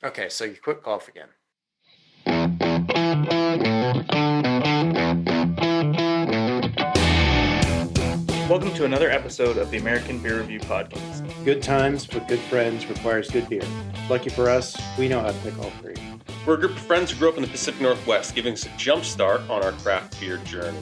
Okay, so you quit golf again. Welcome to another episode of the American Beer Review Podcast. Good times with good friends requires good beer. Lucky for us, we know how to pick all three. We're a group of friends who grew up in the Pacific Northwest, giving us a jump start on our craft beer journey.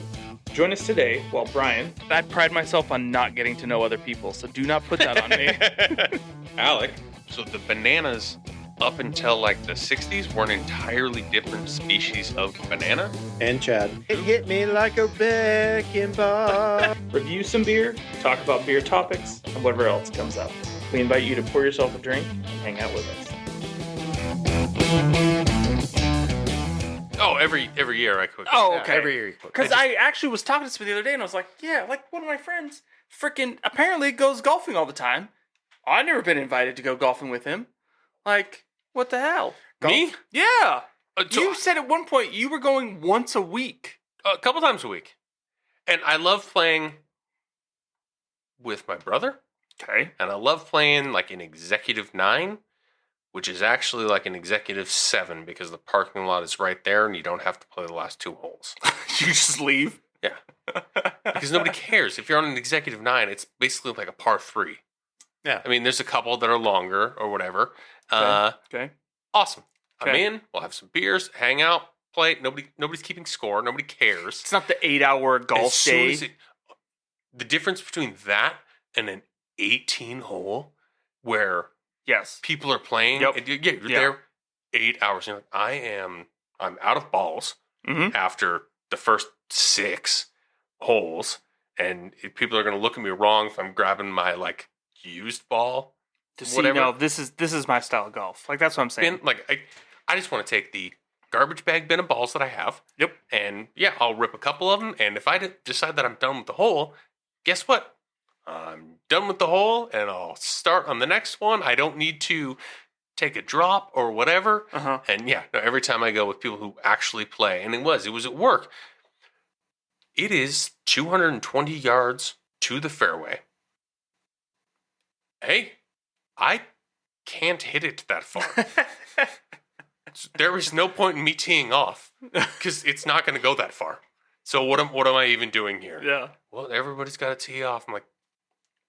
Join us today while Brian... I pride myself on not getting to know other people, so do not put that on me. Alec. So the bananas up until like the 60s were an entirely different species of banana. And Chad. It hit me like a wrecking ball. Review some beer, talk about beer topics, and whatever else comes up. We invite you to pour yourself a drink and hang out with us. Oh, every year I cook. Oh, okay. Every year you quit. Because I actually was talking to somebody the other day, and I was like, yeah, like one of my friends freaking apparently goes golfing all the time. I've never been invited to go golfing with him. Like, what the hell? Me? Yeah. So You said at one point you were going once a week. a couple times a week. And I love playing with my brother. Okay. And I love playing like an executive 9, which is actually like an executive 7 because the parking lot is right there and you don't have to play the last 2 holes. You just leave? Yeah. Because nobody cares. If you're on an executive 9, it's basically like a par 3. Yeah. I mean, there's a couple that are longer or whatever. Okay. Awesome. I'm Okay. in. We'll have some beers, hang out, play. Nobody's keeping score. Nobody cares. It's not the 8-hour golf As soon day. as the difference between that and an 18-hole where Yes. people are playing, Yep. and you're Yeah. there 8 hours. You're like, I'm out of balls Mm-hmm. after the first 6 holes, and people are going to look at me wrong if I'm grabbing my like used ball. See, no, this is my style of golf. Like, that's what I'm saying. Bin, like I just want to take the garbage bag bin of balls that I have. Yep. And yeah, I'll rip a couple of them. And if I decide that I'm done with the hole, guess what? I'm done with the hole, and I'll start on the next one. I don't need to take a drop or whatever. Uh-huh. And yeah, no, every time I go with people who actually play, and it was at work. It is 220 yards to the fairway. Hey, I can't hit it that far. There is no point in me teeing off because it's not going to go that far. So what am I even doing here? Yeah. Well, everybody's got to tee off. I'm like,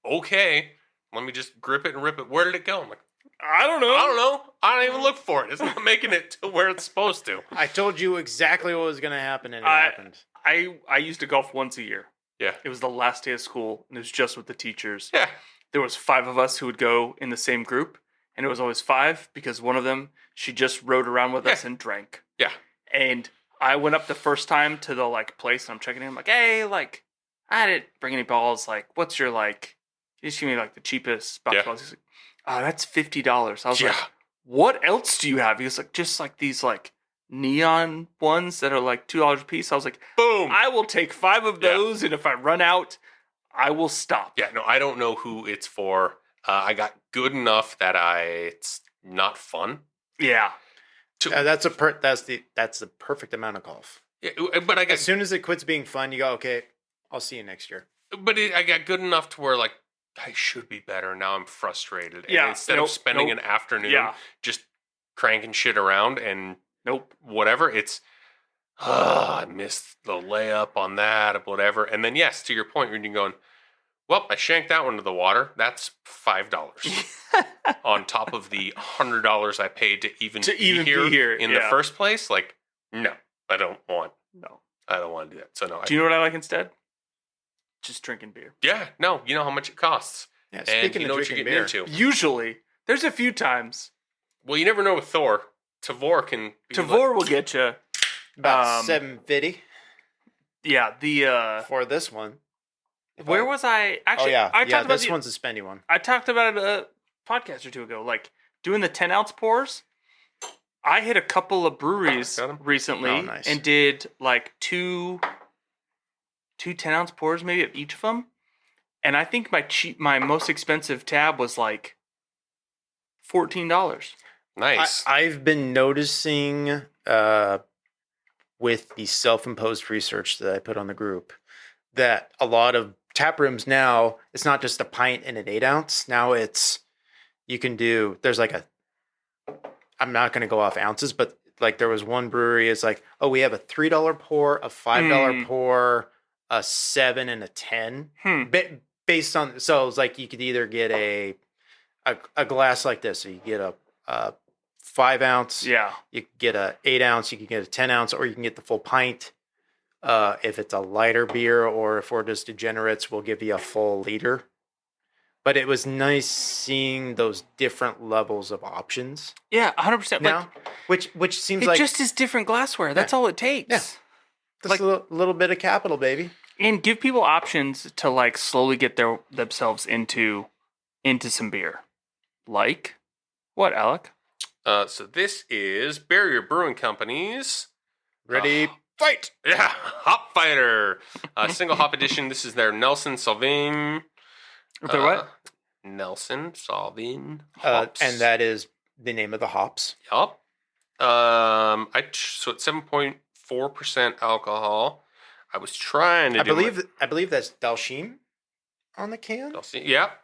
okay, let me just grip it and rip it. Where did it go? I'm like, I don't know. I don't know. I don't even look for it. It's not making it to where it's supposed to. I told you exactly what was going to happen, and it happened. I used to golf once a year. Yeah. It was the last day of school, and it was just with the teachers. Yeah. There was 5 of us who would go in the same group, and it was always 5 because one of them, she just rode around with us and drank. Yeah. And I went up the first time to the like place, and I'm checking in. I'm like, hey, like, I didn't bring any balls. Like, what's your like? You just give me like the cheapest box balls. He's like, oh, that's $50. I was like, what else do you have? He was like, just like these like neon ones that are like $2 a piece. I was like, Boom. I will take 5 of those, and if I run out, I will stop. Yeah, no, I don't know who it's for. I got good enough that it's not fun. Yeah. That's the perfect amount of golf. Yeah, but I got As soon as it quits being fun, you go, okay, I'll see you next year. I got good enough to where like I should be better. Now I'm frustrated. Yeah, And instead of spending an afternoon just cranking shit around and whatever, it's I missed the layup on that, whatever. And then yes, to your point, when you're going, well, I shanked that one to the water. That's $5 on top of the $100 I paid to even be here in the first place. Like, no, I don't want to do that. So no. Do you know what I like instead? Just drinking beer. Yeah, no, you know how much it costs. Yeah, And speaking you of know what you're drinking getting beer, into. Usually, there's a few times. Well, you never know with Thor. Tavor can be Tavor will get you. about $7.50 Yeah, the for this one. where was I? Actually, I talked about this one's a spendy one. I talked about it a podcast or two ago, like doing the 10-ounce pours. I hit a couple of breweries recently and did like two 10-ounce pours maybe of each of them. And I think my most expensive tab was like $14. Nice. I've been noticing with the self-imposed research that I put on the group that a lot of tap rooms now, it's not just a pint and an 8 ounce. Now it's, you can do, there's like I'm not going to go off ounces, but like there was one brewery. It's like, oh, we have a $3 pour, a $5 pour, a 7 and a 10. Based on, so it's like you could either get a glass like this, so you get a 5 ounce, you could get a 8 ounce, you could get a 10 ounce, or you can get the full pint. If it's a lighter beer, or if we're just degenerates, we'll give you a full liter. But it was nice seeing those different levels of options. Yeah, 100%. Now, which seems it like just is different glassware. That's all it takes. Yeah. Just a little bit of capital, baby. And give people options to like slowly get themselves into some beer. Like what, Alec? So this is Barrier Brewing Company's Ready, fight! Yeah, Hop Fighter. Single hop edition. This is their Nelson Sauvin. Their what? Nelson Sauvin. And that is the name of the hops. Yup. So it's 7.4% alcohol. I was trying to I believe that's Dalshim on the can. Yep.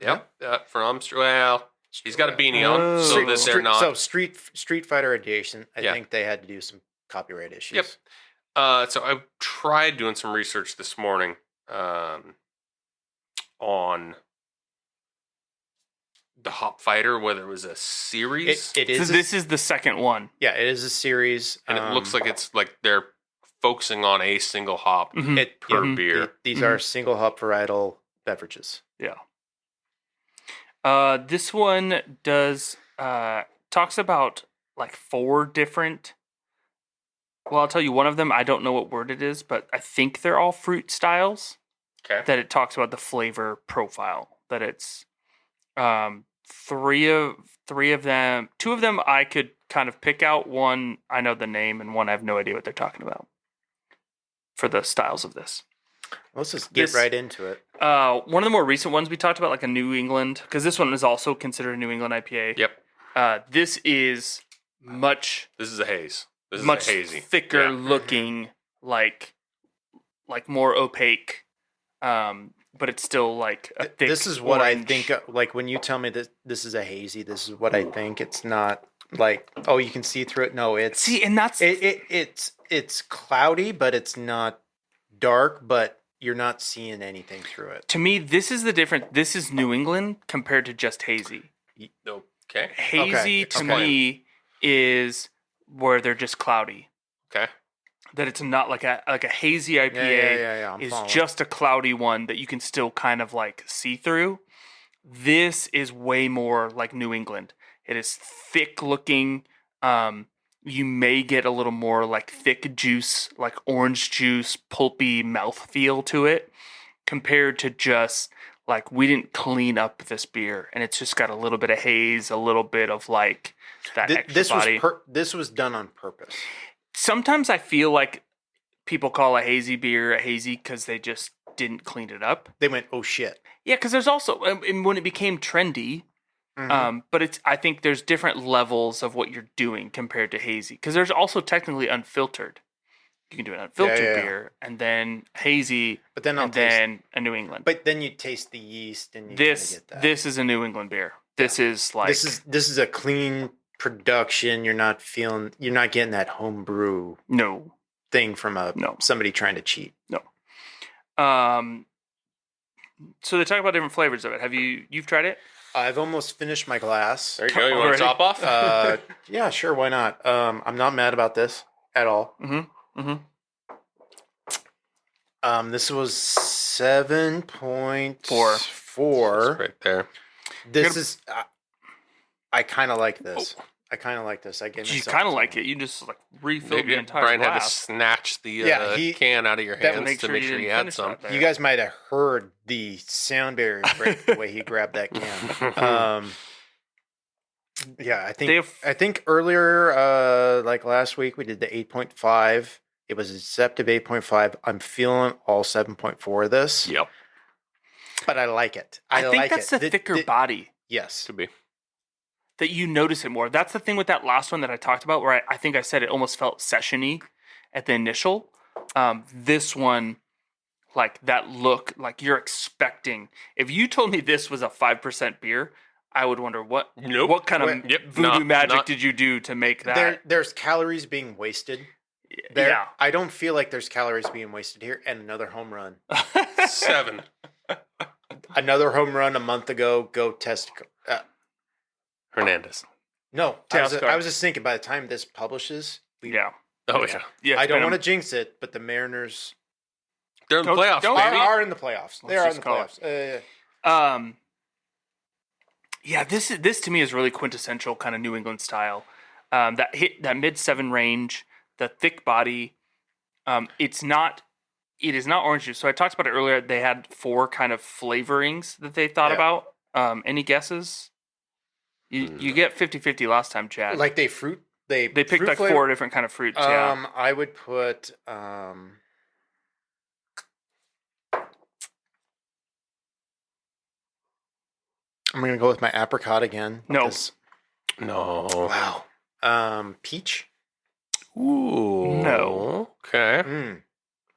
From well, he's got a beanie on, so that they're not. So Street Fighter edition. I think they had to do some copyright issues. Yep. So I tried doing some research this morning on the Hop Fighter, whether it was a series. It is. So this is the second one. Yeah, it is a series, and it looks like it's like they're focusing on a single hop per beer. These are single hop varietal beverages. Yeah. This one does talks about like 4 different. Well, I'll tell you one of them. I don't know what word it is, but I think they're all fruit styles. Okay. That it talks about the flavor profile. That it's 3 of them. 2 of them I could kind of pick out. One I know the name, and one I have no idea what they're talking about. For the styles of this. Let's just get right into it. One of the more recent ones we talked about, like a New England, because this one is also considered a New England IPA. Yep. This is much. This is a haze. This much is a hazy, thicker looking, like more opaque. But it's still like a thick. This is what orange. I think. Like when you tell me that this is a hazy, this is what I think. It's not like, oh, you can see through it. No, it's and that's it's cloudy, but it's not dark, but you're not seeing anything through it. To me, this is the difference. This is New England compared to just hazy. Okay. Hazy to me is where they're just cloudy. Okay. That it's not like a hazy IPA is just a cloudy one that you can still kind of like see through. This is way more like New England. It is thick looking. You may get a little more like thick juice, like orange juice, pulpy mouthfeel to it, compared to just like we didn't clean up this beer and it's just got a little bit of haze, a little bit of like that extra body. This was done on purpose. Sometimes I feel like people call a hazy beer a hazy because they just didn't clean it up. They went, oh shit. Yeah, because there's also, and when it became trendy, but I think there's different levels of what you're doing compared to hazy. Because there's also technically unfiltered. You can do an unfiltered beer, and then hazy, but then then a New England. But then you taste the yeast, and you this get that. This is a New England beer. This is like this is a clean production. You're not getting that homebrew thing from somebody trying to cheat. No. So they talk about different flavors of it. You've tried it? I've almost finished my glass. There you go. You want to top off? Yeah, sure. Why not? I'm not mad about this at all. This was 7.4. Right there. This is. I kind of like this. I kind of like this. I gave you kind of like it. You just like refilled the entire Brian glass. had to snatch the can out of your hands to make sure you had some. You guys might have heard the sound barrier break the way he grabbed that can. Yeah, I think earlier, like last week, we did the 8.5. It was a deceptive 8.5. I'm feeling all 7.4 of this. Yep. But I like it. I think that's the thicker body. Yes. Could be. That you notice it more. That's the thing with that last one that I talked about, where I think I said it almost felt session-y at the initial. This one, like that look, like you're expecting. If you told me this was a 5% beer, I would wonder what kind of Yep. voodoo magic did you do to make that? There's calories being wasted. Yeah. I don't feel like there's calories being wasted here. And another home run. 7. Another home run a month ago. Go test. Hernandez. No, I was just thinking by the time this publishes. Oh, yeah. Yeah, I don't want to jinx it, but the Mariners. They're in the playoffs, baby. Are in the playoffs. They are in the playoffs. Yeah, this to me is really quintessential kind of New England style. That mid-7 range, the thick body. It is not orange juice. So I talked about it earlier. They had 4 kind of flavorings that they thought about. Any guesses? You get 50-50 last time, Chad. Like they picked fruit like 4 different kind of fruits. I would put I'm gonna go with my apricot again. No. Wow. Peach. Ooh. No. Okay.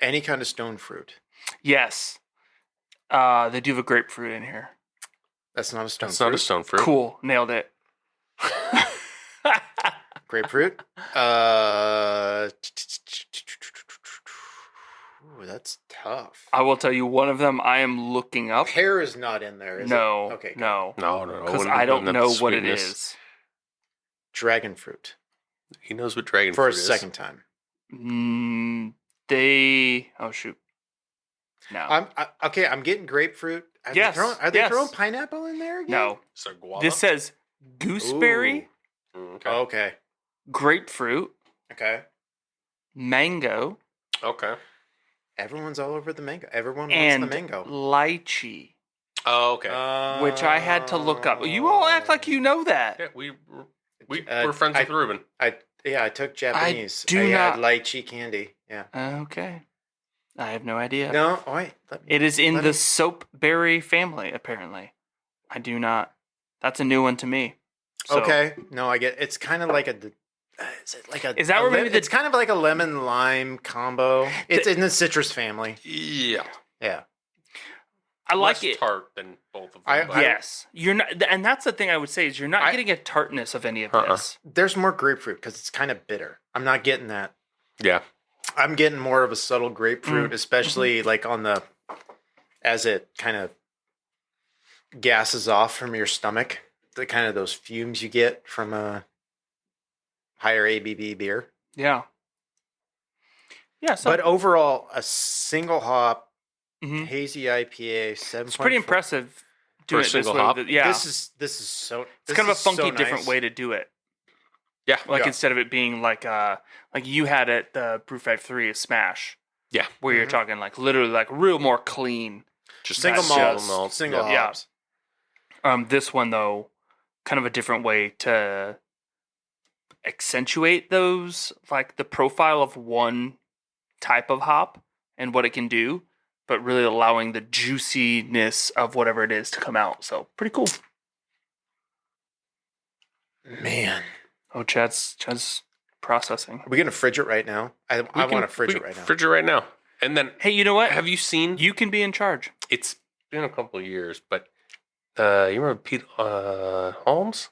Any kind of stone fruit. Yes. They do have a grapefruit in here. That's not a stone fruit. That's not a stone fruit. Cool. Nailed it. Grapefruit. Ooh, that's tough. I will tell you one of them I am looking up. Pear is not in there, is No. it? Okay. No. Because I don't know what it is. Dragon fruit. He knows what dragon for fruit a is. second time. Oh shoot. No. I'm getting grapefruit. Are they throwing pineapple in there again? No. So guava? This says gooseberry, Okay. Okay. grapefruit, Okay. mango, Okay. Everyone's all over the mango. Everyone wants and the mango. lychee, Oh, okay. which I had to look up. You all act like you know that. Yeah, we're friends with Ruben. I took Japanese. do had not- lychee candy. Yeah. Okay. I have no idea. No, wait. It is in the soapberry family, apparently. I do not. That's a new one to me. So, Okay. No, I get. It's kind of like a. Is it like a? Is that where maybe It's kind of like a lemon lime combo. It's in the citrus family. Yeah. Yeah. I like Less it. tart than both of them. Yes, you're not, and that's the thing I would say is you're not getting a tartness of any of this. There's more grapefruit because it's kind of bitter. I'm not getting that. Yeah. I'm getting more of a subtle grapefruit, especially like as it kind of gases off from your stomach. The kind of those fumes you get from a higher ABV beer. Yeah. Yeah. So, But overall, a single hop hazy IPA, 7. it's pretty impressive doing For a it this single way. hop? Yeah. This is so. It's kind of a funky, different way to do it. Yeah. Like instead of it being like you had at the Brew 3 Smash. Yeah. Where you're talking like literally like real more clean. Just single malt. malts, single Yeah. hops. This one though, kind of a different way to accentuate those, like the profile of one type of hop and what it can do, but really allowing the juiciness of whatever it is to come out. So pretty cool. Man, Oh, Chad's processing. are we gonna fridge it right now? I want to fridge it right now. Fridge it right now. And then, Hey, you know what? have you seen? You can be in charge. It's been a couple of years, but you remember Pete Holmes'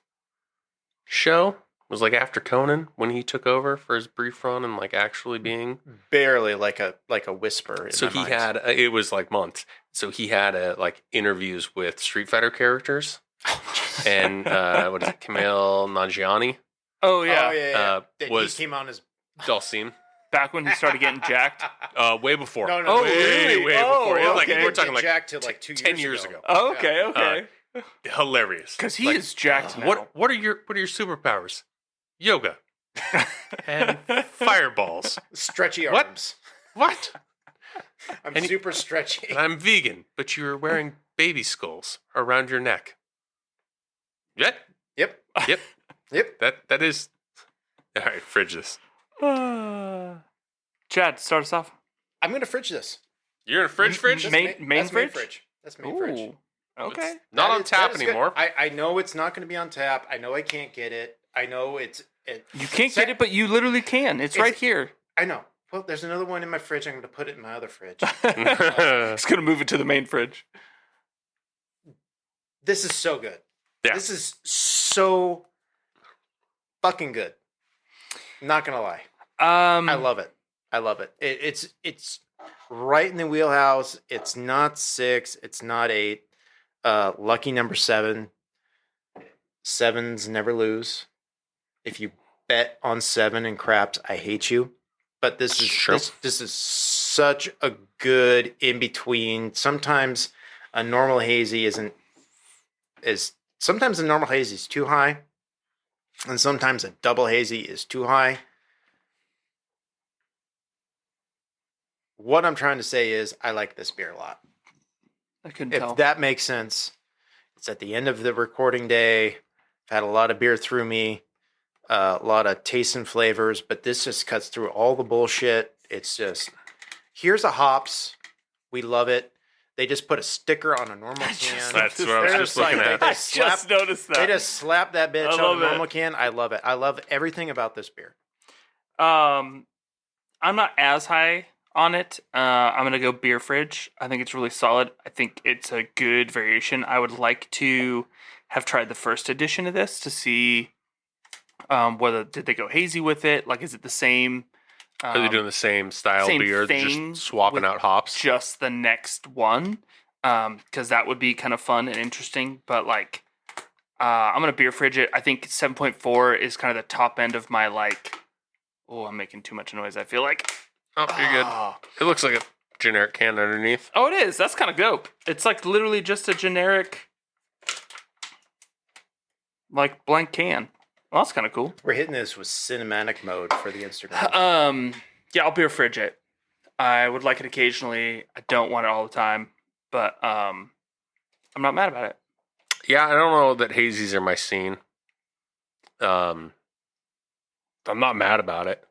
show? It was like after Conan when he took over for his brief run and like actually being Barely like a whisper. In so my he mind. had it was like months. So he had like interviews with Street Fighter characters and what is it, Kumail Nanjiani Oh yeah. Oh yeah. He was came on as Dalsim. Back when he started getting jacked. Way before. No, Oh, way, really? way Oh, before. okay. Like, We're talking like Jack to like 10 years ago. Oh, okay. Hilarious. Because he Like, is jacked now. What are your superpowers? Yoga and fireballs. Stretchy What? arms. What? I'm And- super stretchy. And I'm vegan, but you're wearing baby skulls around your neck. Yep. Yep. Yep. Yep. That is. All right, fridge this. Chad, start us off. I'm gonna fridge this. You're in a fridge. That's Main that's fridge? That's main fridge. Ooh. Okay. It's not That on is- tap that is good. anymore. I know it's not gonna be on tap. I know I can't get it. I know it. You can't get it, but you literally can. It's right here. I know. Well, there's another one in my fridge. I'm gonna put it in my other fridge. He's gonna move it to the main fridge. This is so good. Yeah. This is so fucking good. Not gonna lie. I love it. I love it. It's right in the wheelhouse. It's not 6. It's not 8. Lucky number 7. 7s never lose. If you bet on 7 and craps, I hate you. But this is this is such a good in between. Sometimes a normal hazy sometimes a normal hazy is too high, and sometimes a double hazy is too high. What I'm trying to say is I like this beer a lot. I couldn't If tell. that makes sense. It's at the end of the recording day. I've had a lot of beer through me, a lot of tastes and flavors, but this just cuts through all the bullshit. It's just, here's a hops. We love it. They just put a sticker on a normal can. That's what I was They're just looking at. I just noticed that. They just slap that bitch I on love a normal it. can. I love it. I love everything about this beer. I'm not as high on it. I'm gonna go beer fridge. I think it's really solid. I think it's a good variation. I would like to have tried the first edition of this to see whether did they go hazy with it. Like, is it the same? Are they doing the same style same beer, thing just swapping with out hops? Just the next one, because that would be kind of fun and interesting. But like, I'm gonna beer fridge it. I think 7.4 is kind of the top end of my like. Oh, I'm making too much noise. I feel like. Oh, you're good. It looks like a generic can underneath. Oh, it is. That's kind of dope. It's like literally just a generic, like blank can. Well, that's kind of cool. We're hitting this with cinematic mode for the Instagram. Yeah, I'll beer fridge it. I would like it occasionally. I don't want it all the time, but I'm not mad about it. Yeah, I don't know that hazies are my scene. I'm not mad about it.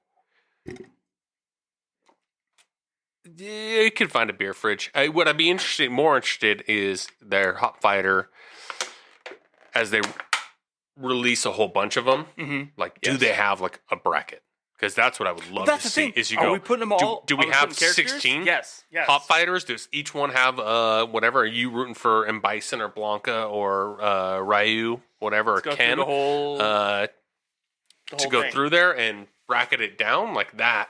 Yeah, you can find a beer fridge. What I'd be more interested is their hop fighter as they release a whole bunch of them. Mm-hmm. Like, do they have like a bracket? Because that's what I would love That's to the see. thing. Is you Are go, we putting them all? do we are have putting characters? 16 Yes. hop fighters? Does each one have whatever? Are you rooting for M. Bison or Blanca or Ryu, whatever, Let's or go Ken? through the whole To go thing. through there and bracket it down like that.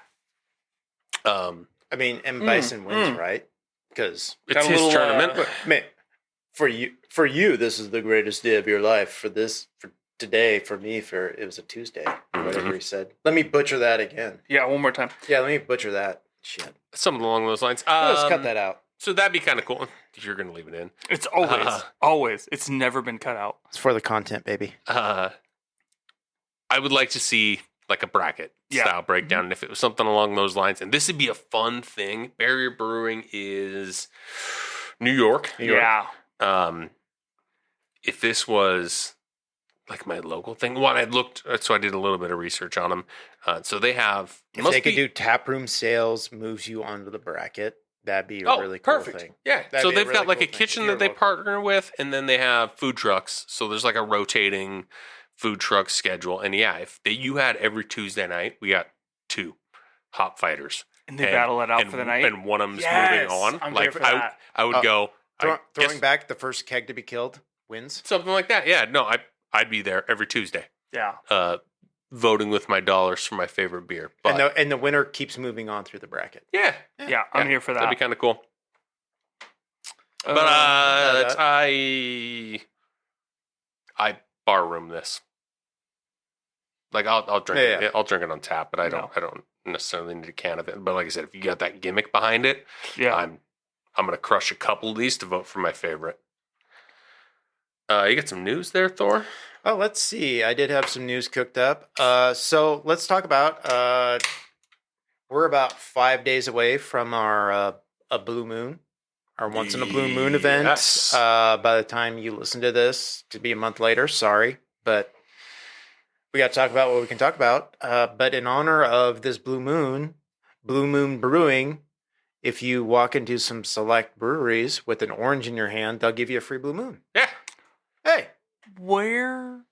I mean, M. Bison wins, right? Because It's Got a his little, tournament. man, for you, this is the greatest day of your life. For today, for me, it was a Tuesday, whatever he said. Let me butcher that again. Yeah, one more time. Yeah, let me butcher that shit. Something along those lines. Let's cut that out. So that'd be kind of cool. If you're going to leave it in. It's always. It's never been cut out. It's for the content, baby. I would like to see like a bracket style breakdown. And if it was something along those lines, and this would be a fun thing. Barrier Brewing is New York. Yeah. If this was like my local thing, I did a little bit of research on them. So they have, If they could do taproom sales, moves you onto the bracket. That'd be a really cool thing. Yeah. That'd So be a they've really got like cool a thing. kitchen If that you're they local. partner with, and then they have food trucks. So there's like a rotating food truck schedule. And yeah, you had every Tuesday night, we got 2 hop fighters. And they battle it out for the night. And one of them's Yes, moving on. I'm Like there for that. I would go Throwing back the first keg to be killed wins. something like that. Yeah, no, I'd be there every Tuesday. Yeah. Voting with my dollars for my favorite beer. But And the winner keeps moving on through the bracket. Yeah, I'm here for that. That'd be kind of cool. But I bar room this. Like I'll drink it. Yeah. I'll drink it on tap, but I don't necessarily need a can of it. But like I said, if you got that gimmick behind it, I'm gonna crush a couple of these to vote for my favorite. You got some news there, Thor? Oh, let's see. I did have some news cooked up. So let's talk about. We're about 5 days away from our a blue moon, our once in a blue moon event. Yes. By the time you listen to this, to be a month later. Sorry, but we got to talk about what we can talk about. But in honor of this Blue Moon Brewing, if you walk into some select breweries with an orange in your hand, they'll give you a free Blue Moon. Yeah. Hey, Where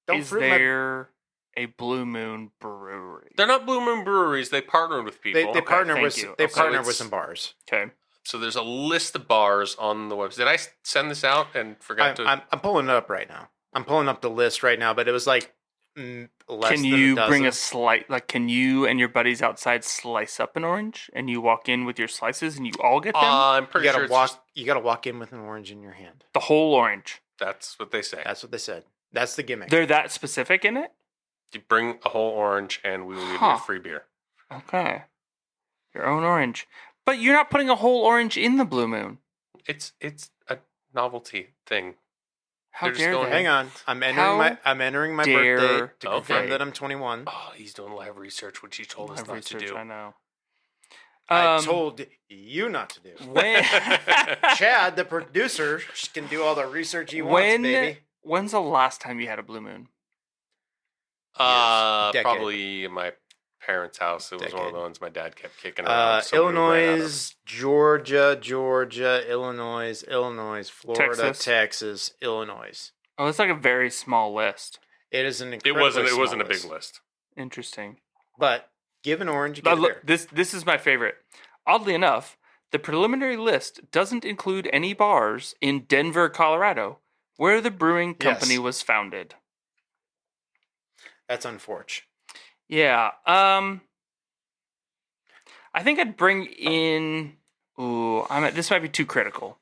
don't is fruit there a Blue Moon brewery? They're not Blue Moon breweries. They partnered with people. They partner thank with you. they Okay. partner So with it's- some bars. Okay. So there's a list of bars on the website. Did I send this out and forgot to? I'm pulling it up right now. I'm pulling up the list right now, but it was like less Can than you a dozen. bring a slice? Like, can you and your buddies outside slice up an orange, and you walk in with your slices, and you all get them? I'm You pretty gotta sure it's walk. just, You gotta walk in with an orange in your hand. The whole orange. that's what they say. That's what they said. That's the gimmick. They're that specific in it? You bring a whole orange, and we will give you a free beer. Okay. Your own orange. But you're not putting a whole orange in the Blue Moon. It's a novelty thing. How They're just dare going, they? Hang on. I'm entering my dare birthday to confirm they? that I'm 21. Oh, he's doing live research, which he told us Live not research, to do. I know. I told you not to do. When, Chad, the producer, can do all the research he wants, baby. when's the last time you had a Blue Moon? Decade. Probably my parents' house. It was one of Decade. the ones my dad kept kicking around. so we ran out Illinois, Georgia, Illinois, Florida, Texas, Illinois. Oh, it's like a very small list. It is an It incredibly wasn't a small big list. Interesting. But give an orange, you get a beer. This is my favorite. Oddly enough, the preliminary list doesn't include any bars in Denver, Colorado, where the brewing company Yes. was founded. That's unfortunate. Yeah. I think I'd bring in. Ooh, this might be too critical.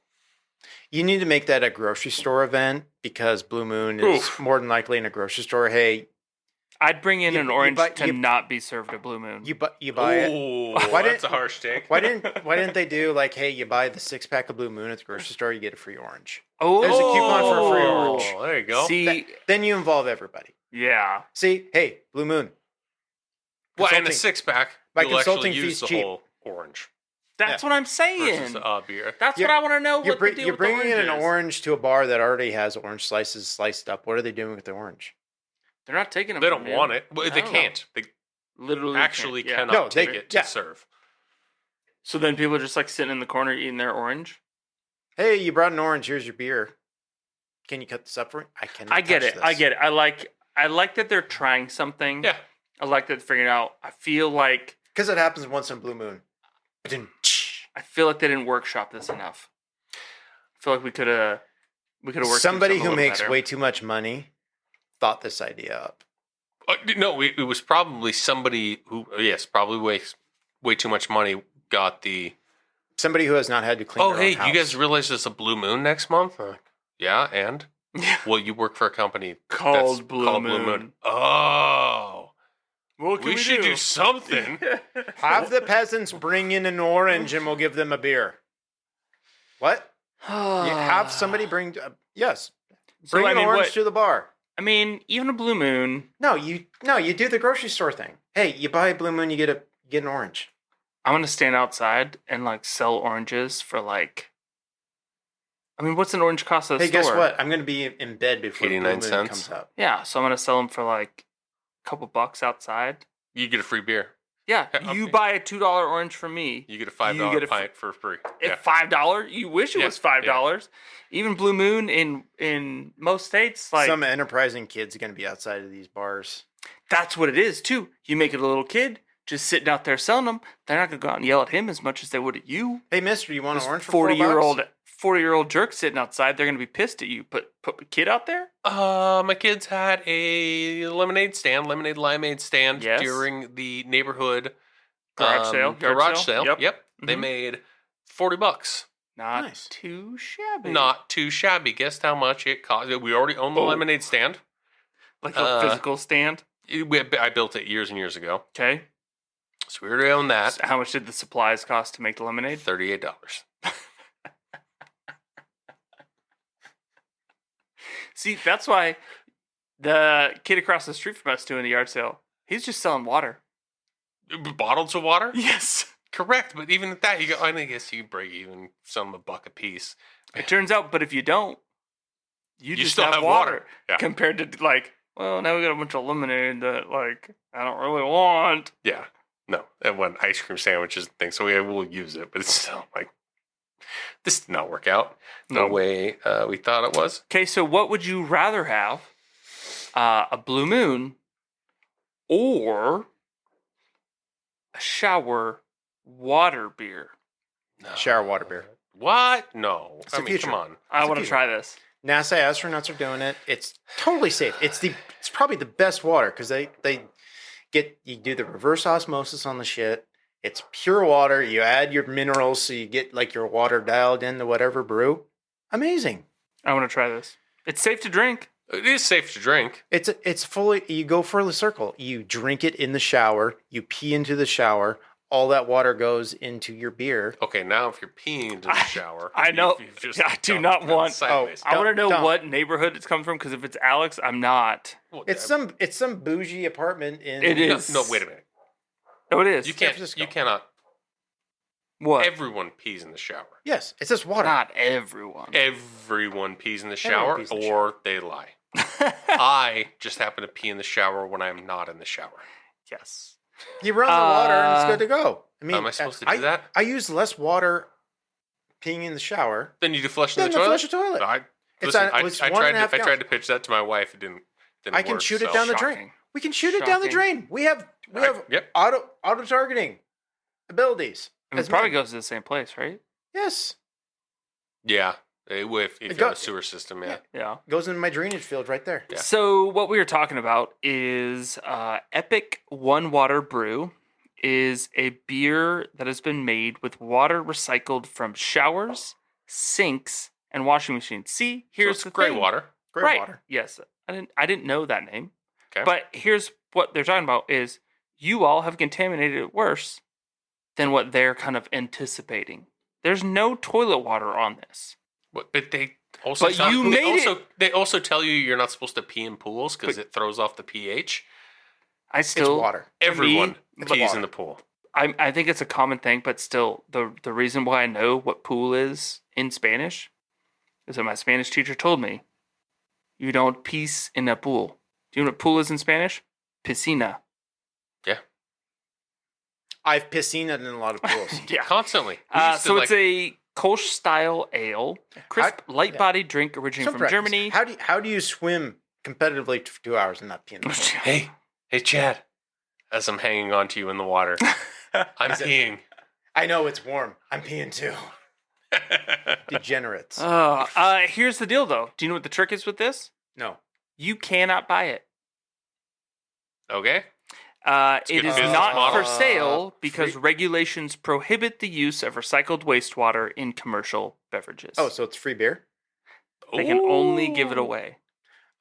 You need to make that a grocery store event because Blue Moon is Oof. more than likely in a grocery store. Hey, I'd bring in You- an you orange buy- to you- not be served at Blue Moon. you buy it. Ooh, Why that's didn't- a harsh take. Why didn't they do like, hey, you buy the 6-pack of Blue Moon at the grocery store, you get a free orange. Oh, There's a coupon for a free orange. Oh, there you go. See, Then you involve everybody. yeah. See, hey, Blue Moon. Well, and a Consulting- 6-pack, My you'll consulting actually use fee's the cheap. whole orange That's what I'm versus saying. a beer. That's You're- what I want to know. You're, What the deal you're with the bringing in an orange is. orange to a bar that already has orange slices sliced up. What are they doing with the orange? They're not taking them. They from don't you. want it. Well, I they don't know. can't. They Literally actually can't. Yeah. cannot No, take they- it to yeah. serve. So then people are just like sitting in the corner eating their orange. Hey, you brought an orange. Here's your beer. Can you cut this up for me? I cannot. I get touch it. this. I get it. I like that they're trying something. Yeah. I like that they're figuring it out. I feel like Because it happens once in Blue Moon. they didn't workshop this enough. I feel like we could have worked. Somebody through something who a little makes better. way too much money thought this idea up. No, it was probably somebody who, yes, probably way too much money got the, Somebody who has not had to clean oh, their hey, own house. you guys realize there's a Blue Moon next month? I'm like, yeah, and? Yeah. Well, you work for a company Called that's Blue called Moon. Blue Moon. Oh. What can We should do something. Have the peasants bring in an orange and we'll give them a beer. What? You have somebody bring... yes. Bring an orange to the bar. I mean, even a Blue Moon. No, you do the grocery store thing. Hey, you buy a Blue Moon, you get an orange. I'm gonna stand outside and like sell oranges for like. I mean, what's an orange cost at the Hey, store? guess what? I'm going to be in bed before Blue 89 Moon cents. comes up. Yeah, so I'm gonna sell them for like a couple bucks outside. You get a free beer. Yeah, Okay. you buy a $2 orange from me. You get a $5 You get a pint for free. Yeah. At $5, you wish it Yeah, was $5. Even Blue Moon in most states, like Some enterprising kid's going to be outside of these bars. that's what it is too. You make it a little kid just sitting out there selling them. They're not gonna go out and yell at him as much as they would at you. Hey, mister, you want This an orange for $4? 40-year-old jerk sitting outside. They're gonna be pissed at you. Put a kid out there. My kids had a lemonade limeade stand Yes. during the neighborhood Garage sale, yard garage sale. sale. Yep. They Mhm. made $40. Not Nice. too shabby. Not too shabby. Guess how much it cost? We already own the Oh. lemonade stand. like a physical stand. I built it years and years ago, Okay. so we already own that. So how much did the supplies cost to make the lemonade? $38. See, that's why the kid across the street from us doing the yard sale, he's just selling water. Bottles of water? Yes. Correct, but even at that, I guess you break even some a buck a piece. It turns out, but if you don't, you just still have have water. water. Yeah. Compared to like, well, now we got a bunch of lemonade that like I don't really want. Yeah, no, and one ice cream sandwiches and things. So we'll use it, but it's still like this did not work out the way we thought it was. Okay, so what would you rather have? A Blue Moon or a shower water beer? Shower water beer. What? No, It's the future. come on. I It's a want to future. try this. NASA astronauts are doing it. It's totally safe. It's probably the best water because you do the reverse osmosis on the shit. It's pure water. You add your minerals so you get like your water dialed into whatever brew. Amazing. I want to try this. It's safe to drink. It is safe to drink. It's fully. You go for the circle. You drink it in the shower. You pee into the shower. All that water goes into your beer. Okay, now if you're peeing into the shower, I know. I do not want. Sideways. I want to know what neighborhood it's come from because if it's Alex, I'm not. Well, It's some bougie apartment in. It is. No, wait a minute. No, it is. You can't. You cannot. What? Everyone pees in the shower. Yes, it's just water. Not everyone. Everyone pees in the shower, pees in the or they lie. I just happen to pee in the shower when I'm not in the shower. Yes. You run the water and it's good to go. I mean, Am I supposed to do that? I use less water peeing in the shower Then you do flush in than the to toilet. flush a toilet. I It's I tried to pitch that to my wife. It didn't I can work, shoot it so- down the Shocking. drain. We can shoot it down the Shocking. drain. We have Yep. auto targeting abilities. And it as probably men. goes to the same place, right? Yes, Yeah. If you have a sewer system, yeah. Yeah. goes into my drainage field right there. Yeah. So what we were talking about is Epic One Water Brew is a beer that has been made with water recycled from showers, sinks, and washing machines. See, here's So the it's gray thing. water. Great Right. water. Yes, I didn't know that name. Okay. But here's what they're talking about: is you all have contaminated it worse than what they're kind of anticipating. There's no toilet water on this. But they also But you made they also tell you you're not supposed to pee in pools because it throws off the pH. I still It's water. Everyone it's pees water. in the pool. I think it's a common thing, but still, the reason why I know what pool is in Spanish is that my Spanish teacher told me, you don't piss in a pool. Do you know what pool is in Spanish? Piscina. Yeah. I've piscined in a lot of pools. Yeah. Constantly. We used to, So it's a Kolsch style ale, crisp, light-bodied drink originating Some from practice. Germany. How do you swim competitively for 2 hours and not pee in the pool? Hey, Chad. As I'm hanging on to you in the water, I'm peeing. I know it's warm. I'm peeing too. Degenerates. Here's the deal, though. Do you know what the trick is with this? No. You cannot buy it. Okay. It good is business not model. for sale because regulations prohibit the use of recycled wastewater in commercial beverages. Oh, so it's free beer? They can only give it away.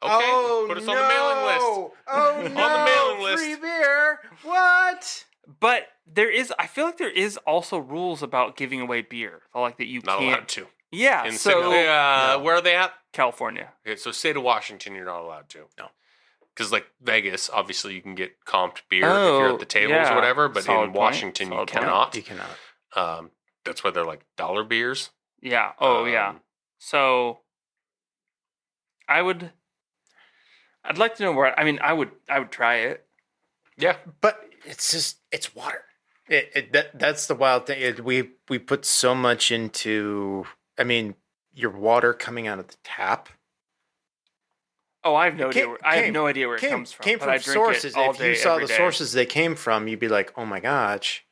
Okay. Oh, Put us on the mailing list. Oh, no. On the mailing list. Free beer. What? But I feel like there is also rules about giving away beer. Like that you Not can't. allowed to. Yeah, In so Signal. Where are they at? California. Okay, so state of Washington, you're not allowed to. No. Because like Vegas, obviously you can get comped beer if you're at the tables yeah. or whatever, but Solid in point. Washington Solid you point. cannot. You cannot. That's why they're like dollar beers. Yeah. Oh, yeah. Um, So I'd like to know where. I mean, I would try it. Yeah. But it's water. That's the wild thing. We put so much into, I mean, your water coming out of the tap. Oh, I have no idea. I have no idea where it comes from. Came but from I drink sources. It all If day, you saw every the day. sources they came from, you'd be like, "Oh my gosh!"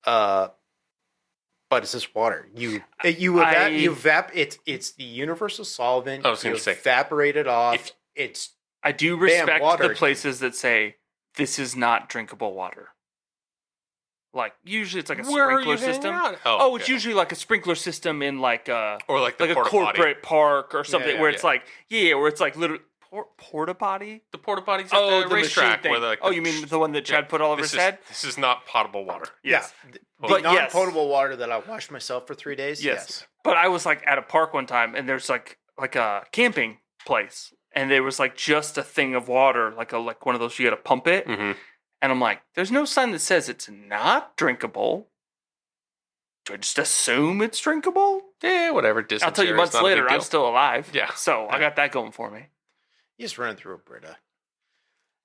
But it's just water. It's the universal solvent. I was going You to say, evaporate it off. It's I do respect water. the places that say this is not drinkable water. Like usually it's like a where are sprinkler you hanging system. out? Oh, it's okay. usually like a sprinkler system in like a Or like the like a porta corporate potty. park or something yeah, where it's like where it's like literally porta potty. The porta potties at the racetrack. machine Where thing. like Oh, you mean the one that Chad put all over his head? This is not potable water. Yes. The But yes. non-potable water that I wash myself for 3 days. Yes. But I was like at a park one time and there's like a camping place and there was like just a thing of water, like one of those you got to pump it. Mm-hmm. And I'm like, there's no sign that says it's not drinkable. Do I just assume it's drinkable? Yeah, whatever. I'll tell you months later, I'm still alive. Yeah. So I got that going for me. You just run it through a Brita.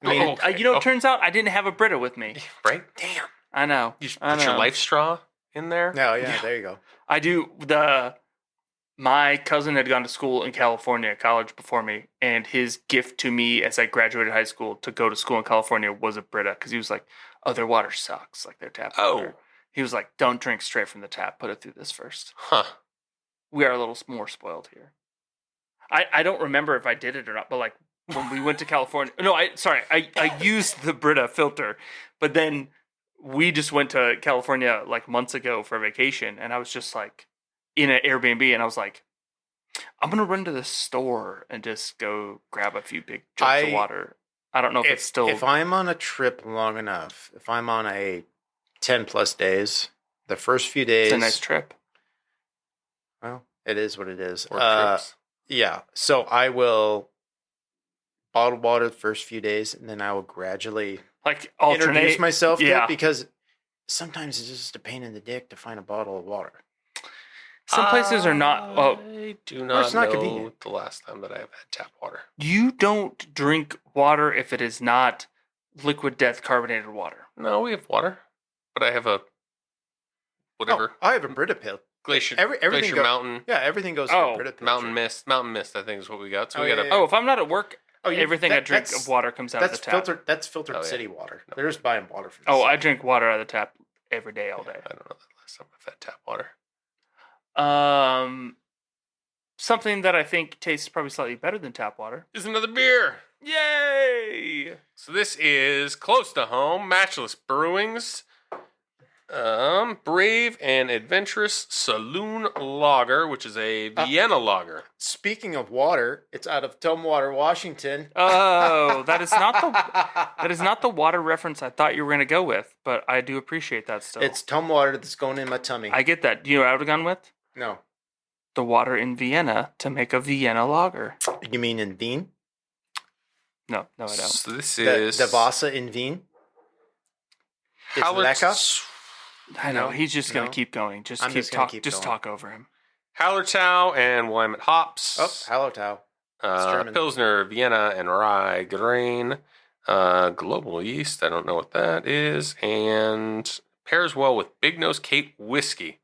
I mean, it turns out I didn't have a Brita with me. Right? Damn. I know. You just I put your know. life straw in there. No, yeah, there you go. I do. My cousin had gone to school in California, college before me, and his gift to me as I graduated high school to go to school in California was a Brita because he was like, "Oh, their water sucks, like their tap water." He was like, "Don't drink straight from the tap. Put it through this first." Huh. We are a little more spoiled here. I don't remember if I did it or not, but like when we went to California, no, I used the Brita filter, but then we just went to California like months ago for vacation, and I was just like in an Airbnb, and I was like, I'm gonna run to the store and just go grab a few big jugs of water. I don't know if it's still. If I'm on a trip long enough, if I'm on a 10+ days, the first few days, it's a nice trip. Well, it is what it is. Trips. Yeah, so I will bottle water the first few days, and then I will gradually like introduce myself to yeah. it, because sometimes it's just a pain in the dick to find a bottle of water. Some places are not. Well, I do not it's not know convenient. the last time that I have had tap water. you don't drink water if it is not liquid death carbonated water. No, we have water, but I have a whatever Oh, I have a Brita pill. glacier Everything glacier mountain Yeah, everything goes Oh, through Brita pill. mountain mist. I think is what we got. So Oh, we got yeah, a yeah. Oh, if I'm not at work, everything I that- drink that's- of water comes out of the That's tap. filtered. That's filtered Oh, yeah. city water. They're just buying water from. Oh, I drink water out of the tap every day, all day. I don't know the last time I've had tap water. Something that I think tastes probably slightly better than tap water. Is another beer. Yay! So this is close to home, Matchless Brewing's Brave and Adventurous Saloon Lager, which is a Vienna lager. Speaking of water, it's out of Tumwater, Washington. Oh, that is not the water reference I thought you were going to go with, but I do appreciate that still. It's Tumwater that's going in my tummy. I get that. Do you know what I would have gone with? No, The water in Vienna to make a Vienna lager. you mean in Wien? No, I don't. So this The is Wasser in Wien. It's Hallertau lecker. I know No, he's just going to no. keep going. Just I'm keep just gonna talk. keep Just going. talk over him. Hallertau and Willamette hops. Oh, hello, Tau. It's German. Pilsner, Vienna, and rye grain. Global yeast. I don't know what that is. And pairs well with Big Nose Cape whiskey.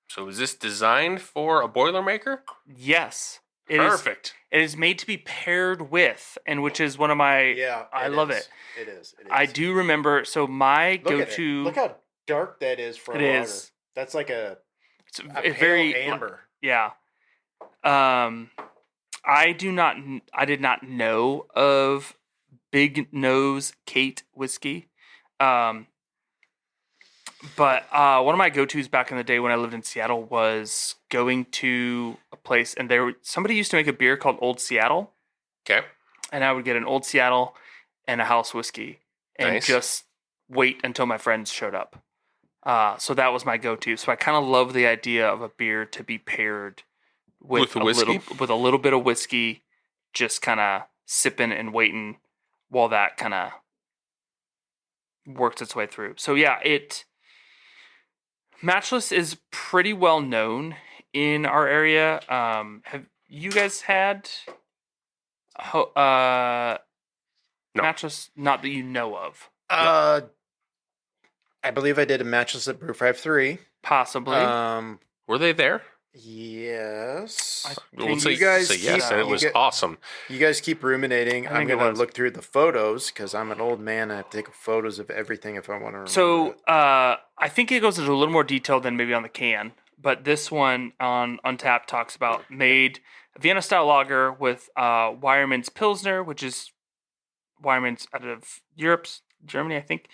So is this designed for a Boilermaker? Yes. It is. Perfect. It is made to be paired with, and which is one of my. Yeah, I love it. It is. It is. I do remember. So my Look at it. go-to. Look how dark that is for It a lager. is. That's like a It's pale very amber. Yeah. I did not know of Big Nose Kate whiskey. But one of my go-tos back in the day when I lived in Seattle was going to a place, and somebody used to make a beer called Old Seattle, Okay. and I would get an Old Seattle and a house whiskey and Nice. just wait until my friends showed up. So that was my go-to. So I kind of love the idea of a beer to be paired with With whiskey? with a little bit of whiskey, just kind of sipping and waiting while that kind of works its way through. So yeah, Matchless is pretty well known in our area. Have you guys had No. Matchless? Not that you know of, I believe I did a Matchless at Brew 5-3. possibly. Were they there? Yes. We'll say- you guys say yes, keep- and it you was get- awesome. You guys keep ruminating. I I'm think it going to was. look through the photos because I'm an old man. I have to take photos of everything if I want to remember So it. I think it goes into a little more detail than maybe on the can, but this one on Untappd talks about made Vienna style lager with Weyermann's Pilsner, which is Weyermann's out of Germany, I think.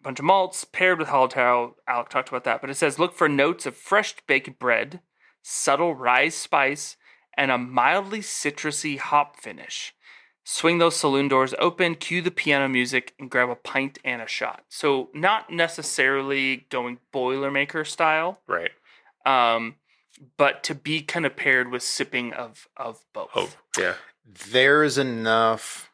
Bunch of malts paired with Hallertau. Alec talked about that, but it says look for notes of fresh baked bread, subtle rye spice, and a mildly citrusy hop finish. Swing those saloon doors open, cue the piano music, and grab a pint and a shot. So not necessarily going Boilermaker style, Right. but to be kind of paired with sipping of both. Oh, yeah. There's enough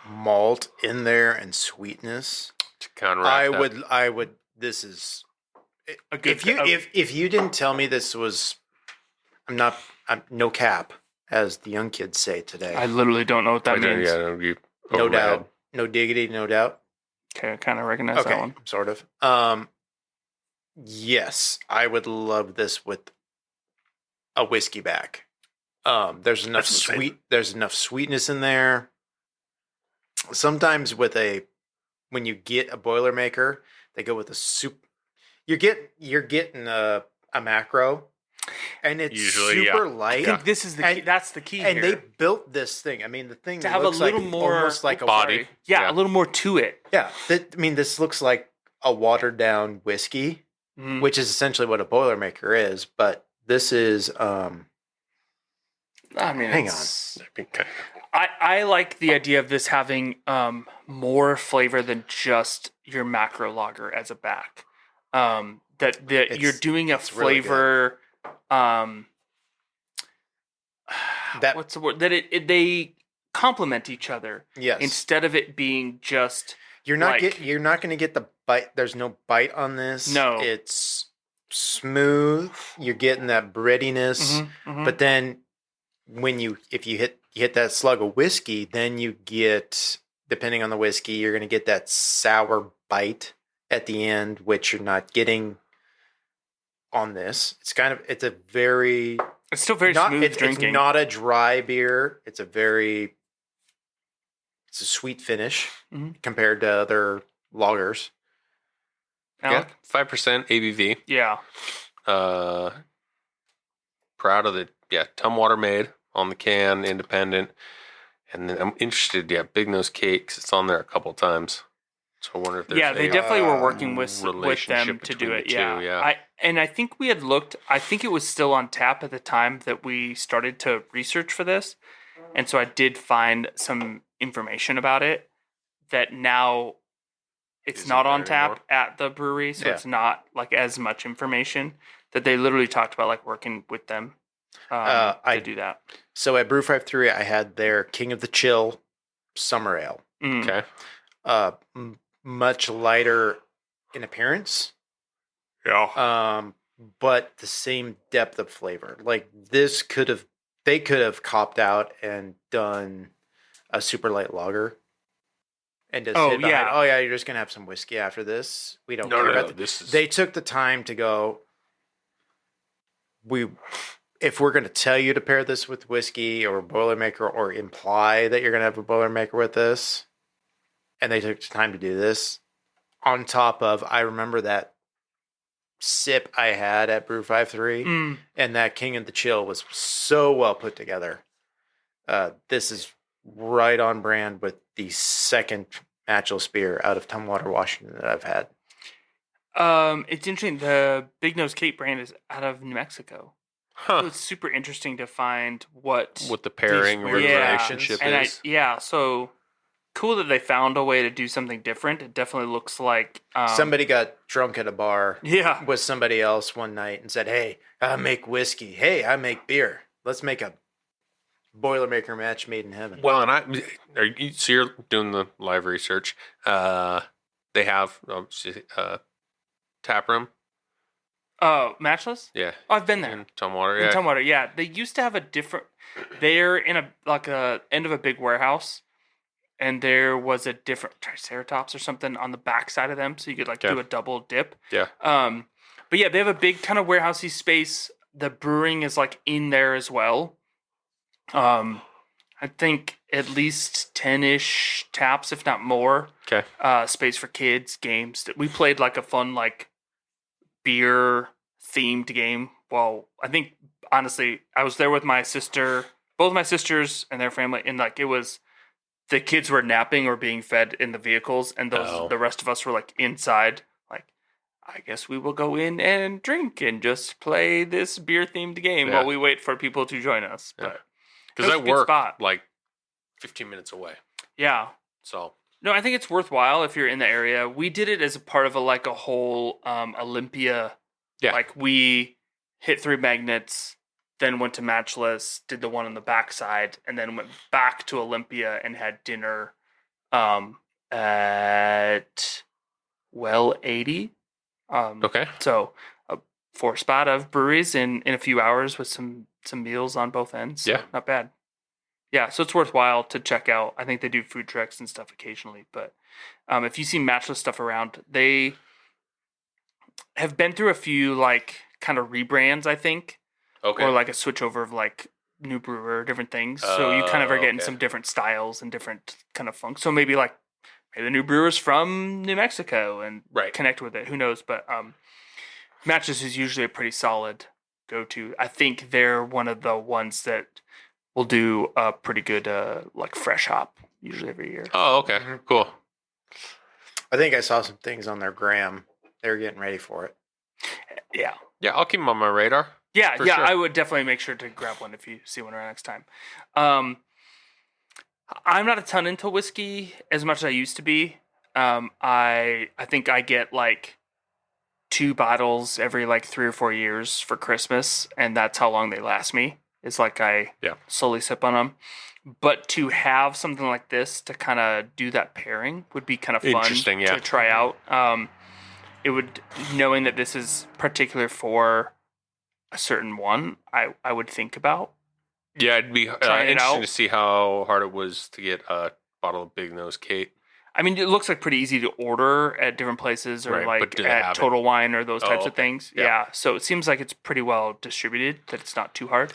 malt in there and sweetness. To counteract that. I would. This is A good if you didn't tell me this was, I'm no cap, as the young kids say today. I literally don't know what that I don't- means. yeah, no, you- no over my doubt, head. no diggity, no doubt. Okay, I kind of recognize that one. Sort of. Yes, I would love this with a whiskey back. There's enough That's insane. There's enough sweetness in there. Sometimes when you get a Boilermaker, they go with a soup. You're getting a macro, And it's Usually, super I light. think this is the key. That's the key And here. they built this thing. I mean, the thing To have a looks little like more almost like a body. water- Yeah, a little more to it. Yeah, I mean, this looks like a watered down whiskey, which is essentially what a Boilermaker is. But this is, I mean, hang I like the idea of this having more flavor than just your macro lager as a back. That you're doing a really flavor. That What's the word? That they complement each other. yes, Instead of it being just you're not like- you're not going to get the bite. There's no bite on this. No. It's smooth. You're getting that breadiness, but then if you hit that slug of whiskey, then you get, depending on the whiskey, you're going to get that sour bite at the end, which you're not getting on this. It's still very smooth drinking. It's not a dry beer. It's a sweet finish compared to other lagers. Alec? Yeah, 5% ABV. Yeah. Proud of the Tumwater made on the can, independent. And then I'm interested, Big Nose Cakes. It's on there a couple times. So I wonder if there's they definitely were working with them relationship to do between it. the two, yeah. I think we had looked. I think it was still on tap at the time that we started to research for this, and so I did find some information about it. That now it's Isn't not on there tap anymore? at the brewery, so it's not like as much information. That they literally talked about like working with them to do that. So at Brew 53, I had their King of the Chill Summer Ale. Okay. Much lighter in appearance. Yeah. But the same depth of flavor. Like they could have copped out and done a super light lager. And just you're just gonna have some whiskey after this. We don't care about They took the time to go. If we're gonna tell you to pair this with whiskey or Boilermaker, or imply that you're gonna have a Boilermaker with this, and they took the time to do this. On top of, I remember that sip I had at Brew 53, and that King of the Chill was so well put together. This is right on brand with the second Matchless beer out of Tumwater, Washington that I've had. It's interesting. The Big Nose Cape brand is out of New Mexico. Huh. So it's super interesting to find what the pairing or weird relationship and is. so cool that they found a way to do something different. It definitely looks like Somebody got drunk at a bar Yeah. with somebody else one night and said, "Hey, I make whiskey. Hey, I make beer. Let's make a Boilermaker match made in heaven." Well, and so you're doing the live research. They have tap room. Oh, Matchless? Yeah. Oh, I've been there. In Tumwater, In yeah. Tumwater, yeah. They used to have a different. They're in a end of a big warehouse, and there was a different Triceratops or something on the back side of them, so you could do a double dip. Yeah. But yeah, they have a big kind of warehousey space. The brewing is in there as well. I think at least 10-ish taps, if not more. Okay. Space for kids, games. We played a fun beer themed game. Well, I think honestly, I was there with my sister, both my sisters and their family, and it was the kids were napping or being fed in the vehicles, and the rest of us were inside. I guess we will go in and drink and just play this beer themed game while we wait for people to join us. But because I it was a good work spot. 15 minutes away. Yeah. So No, I think it's worthwhile if you're in the area. We did it as a part of a whole Olympia. Yeah. We hit 3 magnets, then went to Matchless, did the one on the backside, and then went back to Olympia and had dinner at Well 80. okay. So for a spot of breweries in a few hours with some meals on both ends. So Yeah. not bad. Yeah, so it's worthwhile to check out. I think they do food trucks and stuff occasionally, but if you see Matchless stuff around, they have been through a few kind of rebrands, I think, Okay. or a switchover of new brewer, different things. So you kind of are getting some different styles and different kind of funk. So maybe maybe the new brewers from New Mexico and Right. connect with it. Who knows? But Matchless is usually a pretty solid go to. I think they're one of the ones that will do a pretty good like fresh hop usually every year. Oh, okay, cool. I think I saw some things on their gram. They were getting ready for it. Yeah. Yeah, I'll keep them on my radar. Yeah, For yeah, sure. I would definitely make sure to grab one if you see one around next time. I'm not a ton into whiskey as much as I used to be. I think I get like 2 bottles every like 3 or 4 years for Christmas, and that's how long they last me. It's like I slowly sip on them. But to have something like this to kind of do that pairing would be kind of fun Interesting, yeah. to try out. It would, knowing that this is particular for a certain one, I would think about. Yeah, it'd be Trying it interesting out. to see how hard it was to get a bottle of Big Nose Kate. I mean, it looks like pretty easy to order at different places or Right, but like do they have at it? Total Wine or those types of okay. things. Yeah. Yeah. So it seems like it's pretty well distributed, that it's not too hard.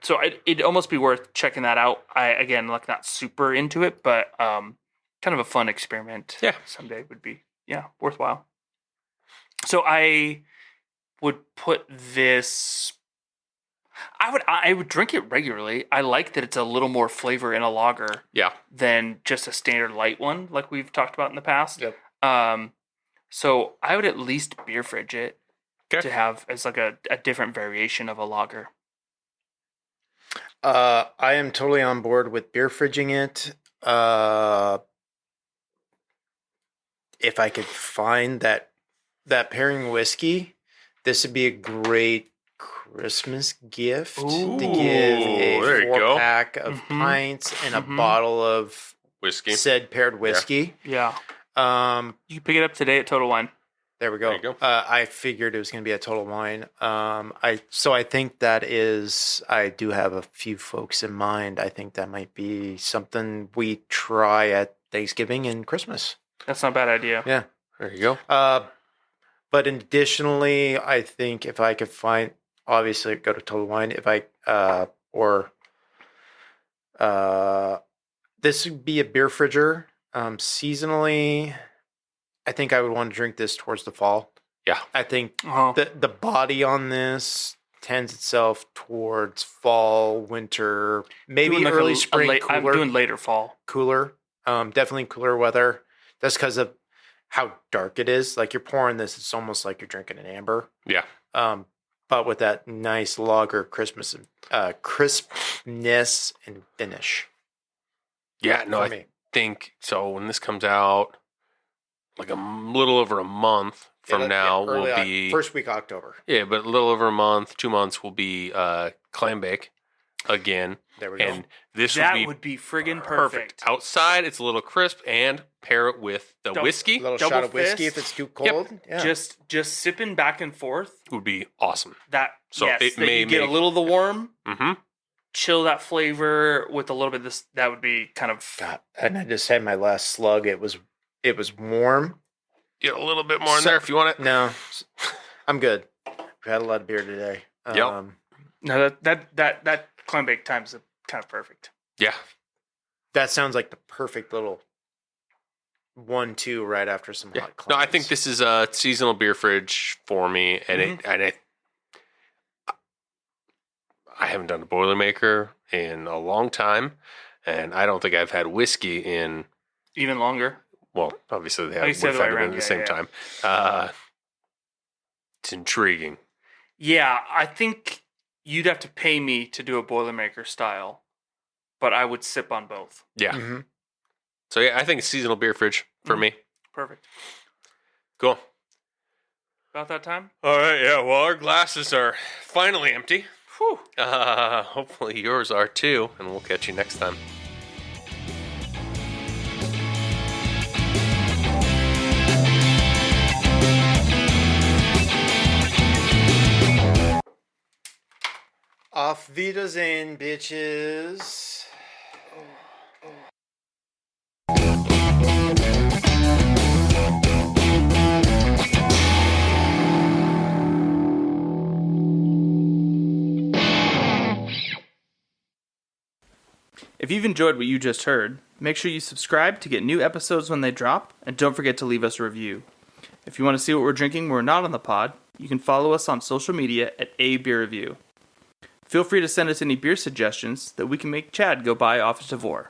So it'd almost be worth checking that out. Again, like not super into it, but kind of a fun experiment. Yeah. Someday would be, worthwhile. So I would put this... I would drink it regularly. I like that it's a little more flavor in a lager Yeah. than just a standard light one, like we've talked about in the past. Yep. So I would at least beer fridge it Okay. to have as like a different variation of a lager. I am totally on board with beer fridging it. If I could find that pairing whiskey, this would be a great Christmas gift to Ooh. give There a you go. 4-pack of Mhm. pints and a Mhm. bottle of Whiskey. said paired whiskey. Yeah. You You can pick it up today at Total Wine. There we go. There you go. I figured it was going to be a Total Wine. I think that is. I do have a few folks in mind. I think that might be something we try at Thanksgiving and Christmas. That's not a bad idea. Yeah. There you go. But additionally, I think if I could find, obviously, go to Total Wine. If I this would be a beer fridger. Seasonally, I think I would want to drink this towards the fall. Yeah. I think Uh-huh. the body on this tends itself towards fall, winter, maybe Doing like early a spring. late, I'm cooler, doing later fall. cooler. Definitely cooler weather. That's because of how dark it is. Like you're pouring this, it's almost like you're drinking an amber. Yeah. But with that nice lager crispness and finish. Yeah, no, for I me. think so. When this comes out, like a little over a month from now, will be first week October. Yeah, but a little over a month, 2 months will be clam bake again, There we go. and this That would be friggin' perfect. outside. It's a little crisp, and pair it with the whiskey A little double shot of whiskey fist. if it's too cold. Yeah. Just sipping back and forth. would be awesome. That So yes, it that may you get make- a little of the warm, Mm-hmm. chill that flavor with a little bit of this. That would be kind of God, and I just had my last slug. It was warm. Get a little bit more in there if you want it. No, I'm good. We had a lot of beer today. Yep. no that clam bake time is kind of perfect. Yeah. That sounds like the perfect little 1-2 right after some Yeah. hot No, I clams. think this is a seasonal beer fridge for me, and I haven't done a Boilermaker in a long time, and I don't think I've had whiskey in. Even longer. Well, obviously they Oh, you have said would the have way been at the around. same Yeah, time. It's intriguing. Yeah, I think you'd have to pay me to do a Boilermaker style, but I would sip on both. Yeah. Mhm. So yeah, I think it's seasonal beer fridge for Mhm. me. Perfect. Cool. About that time? All right. Yeah. Well, our glasses are finally empty. Whew. Hopefully yours are too, and we'll catch you next time. Auf Wiedersehen, bitches. If you've enjoyed what you just heard, make sure you subscribe to get new episodes when they drop, and don't forget to leave us a review. If you want to see what we're drinking when we're not on the pod, you can follow us on social media at ABR Review. Feel free to send us any beer suggestions that we can make Chad go buy off at Sauvin.